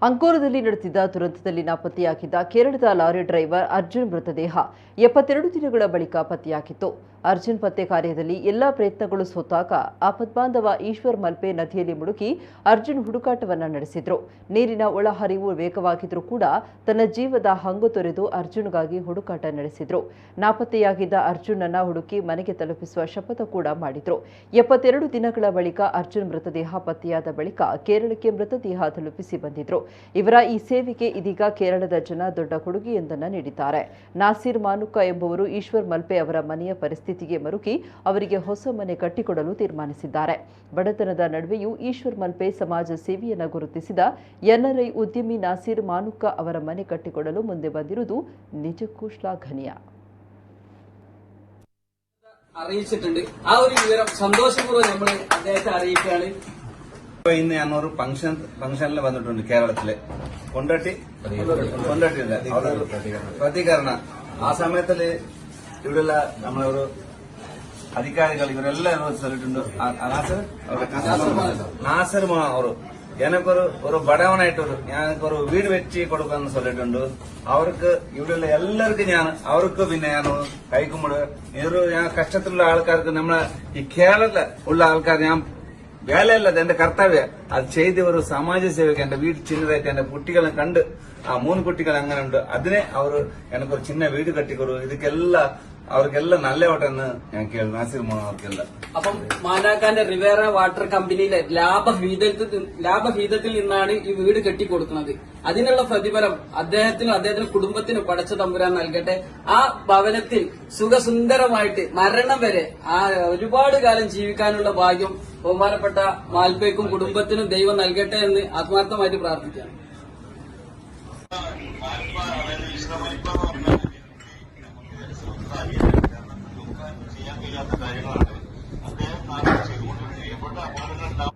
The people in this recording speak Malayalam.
ಅಂಕೋಲದಲ್ಲಿ ನಡೆದಿದ್ದ ದುರಂತದಲ್ಲಿ ನಾಪತ್ತೆಯಾಗಿದ್ದ ಕೇರಳದ ಲಾರಿ ಡ್ರೈವರ್ ಅರ್ಜುನ್ ಮೃತದೇಹ 72 ದಿನಗಳ ಬಳಿಕ ಪತ್ತೆಯಾಗಿತ್ತು. ಅರ್ಜುನ್ ಪತ್ತೆ ಕಾರ್ಯದಲ್ಲಿ ಎಲ್ಲಾ ಪ್ರಯತ್ನಗಳು ಸೋತಾಗ ಆಪದ್ಬಾಂಧವ ಈಶ್ವರ್ ಮಲ್ಪೆ ನದಿಯಲ್ಲಿ ಮುಳುಗಿ ಅರ್ಜುನ್ ಹುಡುಕಾಟವನ್ನು ನಡೆಸಿದ್ರು. ನೀರಿನ ಒಳಹರಿವು ವೇಗವಾಗಿದ್ರೂ ಕೂಡ ತನ್ನ ಜೀವದ ಹಂಗು ತೊರೆದು ಅರ್ಜುನ್ಗಾಗಿ ಹುಡುಕಾಟ ನಡೆಸಿದ್ರು. ನಾಪತ್ತೆಯಾಗಿದ್ದ ಅರ್ಜುನ್ನನ್ನ ಹುಡುಕಿ ಮನೆಗೆ ತಲುಪಿಸುವ ಶಪಥ ಕೂಡ ಮಾಡಿದ್ರು. 72 ದಿನಗಳ ಬಳಿಕ ಅರ್ಜುನ್ ಮೃತದೇಹ ಪತ್ತೆಯಾದ ಬಳಿಕ ಕೇರಳಕ್ಕೆ ಮೃತದೇಹ ತಲುಪಿಸಿ ಬಂದಿದ್ರು. ಇವರ ಈ ಸೇವೆಗೆ ಇದೀಗ ಕೇರಳದ ಜನ ದೊಡ್ಡ ಕೊಡುಗೆಯೊಂದನ್ನು ನೀಡಿದ್ದಾರೆ. ನಾಸೀರ್ ಮಾನುಕ್ಕ ಎಂಬುವರು ಈಶ್ವರ್ ಮಲ್ಪೆ ಅವರ ಮನೆಯ ಪರಿಸ್ಥಿತಿಗೆ ಮರುಗಿ ಅವರಿಗೆ ಹೊಸ ಮನೆ ಕಟ್ಟಿಕೊಡಲು ತೀರ್ಮಾನಿಸಿದ್ದಾರೆ. ಬಡತನದ ನಡುವೆಯೂ ಈಶ್ವರ್ ಮಲ್ಪೆ ಸಮಾಜ ಸೇವೆಯನ್ನು ಗುರುತಿಸಿದ ಎನ್ಆರ್ಐ ಉದ್ಯಮಿ ನಾಸೀರ್ ಮಾನುಕ್ಕ ಅವರ ಮನೆ ಕಟ್ಟಿಕೊಡಲು ಮುಂದೆ ಬಂದಿರುವುದು ನಿಜಕ್ಕೂ ಶ್ಲಾಘನೀಯ. അറിയിച്ചിട്ടുണ്ട്. ആ ഒരു വിവരം സന്തോഷപൂർവ്വം നമ്മൾ അദ്ദേഹത്തെ അറിയിക്കുകയാണ്. ഇന്ന് ഞാനൊരു ഫംഗ്ഷനിൽ വന്നിട്ടുണ്ട്. കേരളത്തില് കൊണ്ടോട്ടി പ്രതികരണ ആ സമയത്തില് ഇവിടെയുള്ള നമ്മളൊരു അധികാരികൾ ഇവരെല്ലാം சொல்லிട്ടുണ്ട്. നാസർ ಅವರು എനിക്കൊരു ബടവനായിട്ടൊരു ഞാനൊരു വീട് വെച്ച് കൊടുക്കാന്ന് சொல்லிട്ടുണ്ട്. അവർക്ക് ഇവിടെയുള്ള എല്ലാവർക്കും അവർക്ക് പിന്നെ ഞാൻ കഴിക്കുമ്പോൾ ഞാൻ കഷ്ടത്തിലുള്ള ആൾക്കാർക്ക് നമ്മളെ ഈ കേരളത്തിലെ ഉള്ള ആൾക്കാർ ഞാൻ വേലയല്ല, അത് എന്റെ കർത്തവ്യം. അത് ചെയ്ത് ഒരു സമാജ സേവക എന്റെ വീട് ചിന്നതായിട്ട് എന്റെ കുട്ടികളെ കണ്ട് ആ 3 കുട്ടികൾ അങ്ങനെ ഉണ്ട്. അതിനെ അവർ എനിക്കൊരു ചിന്ന വീട് കട്ടിക്കൊരു ഇതൊക്കെല്ലാം അവർക്കെല്ലാം നല്ല ഓട്ടെന്ന് ഞാൻ കേൾക്കും. നാസിർ അവർക്കെല്ലാം. അപ്പം മാനാക്കാന്റെ റിവേറ വാട്ടർ കമ്പനിയിലെ ലാഭവിഹിതത്തിൽ നിന്നാണ് ഈ വീട് കെട്ടിക്കൊടുക്കുന്നത്. അതിനുള്ള പ്രതിഫലം അദ്ദേഹത്തിനും കുടുംബത്തിനും പടച്ച തമ്പുരാൻ നൽകട്ടെ. ആ ഭവനത്തിൽ സുഖസുന്ദരമായിട്ട് മരണം വരെ ആ ഒരുപാട് കാലം ജീവിക്കാനുള്ള ഭാഗ്യം ബഹുമാനപ്പെട്ട മാൽപ്പയ്ക്കും കുടുംബത്തിനും ദൈവം നൽകട്ടെ എന്ന് ആത്മാർത്ഥമായിട്ട് പ്രാർത്ഥിക്കുകയാണ്. ചെയ്യാൻ കഴിയാത്ത കാര്യങ്ങളാണ് അദ്ദേഹം നാട്ടിൽ ചെയ്തുകൊണ്ടിരിക്കുന്നത്. എവിടെ അപകടങ്ങൾ